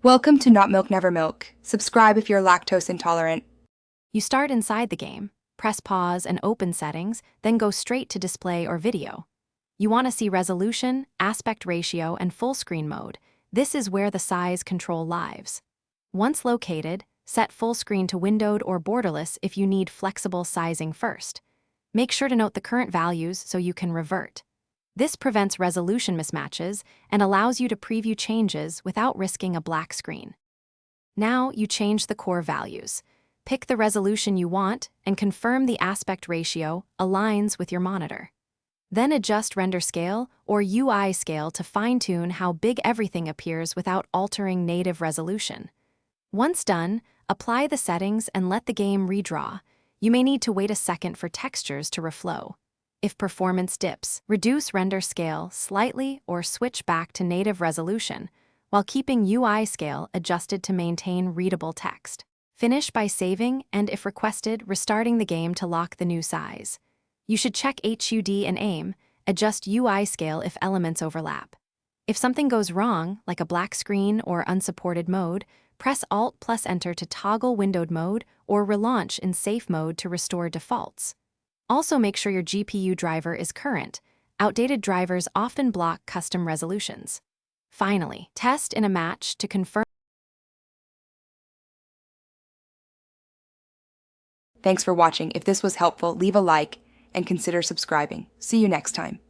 Welcome to Not Milk Never Milk. Subscribe if you're lactose intolerant. You start inside the game, press pause and open settings, then go straight to display or video. You want to see resolution, aspect ratio, and full screen mode. This is where the size control lives. Once located, set full screen to windowed or borderless if you need flexible sizing first. Make sure to note the current values so you can revert. This prevents resolution mismatches and allows you to preview changes without risking a black screen. Now you change the core values. Pick the resolution you want and confirm the aspect ratio aligns with your monitor. Then adjust render scale or UI scale to fine-tune how big everything appears without altering native resolution. Once done, apply the settings and let the game redraw. You may need to wait a second for textures to reflow. If performance dips, reduce render scale slightly or switch back to native resolution, while keeping UI scale adjusted to maintain readable text. Finish by saving and, if requested, restarting the game to lock the new size. You should check HUD and aim, adjust UI scale if elements overlap. If something goes wrong, like a black screen or unsupported mode, press Alt+Enter to toggle windowed mode or relaunch in safe mode to restore defaults. Also make sure your GPU driver is current. Outdated drivers often block custom resolutions. Finally, test in a match to confirm. Thanks for watching. If this was helpful, leave a like and consider subscribing. See you next time.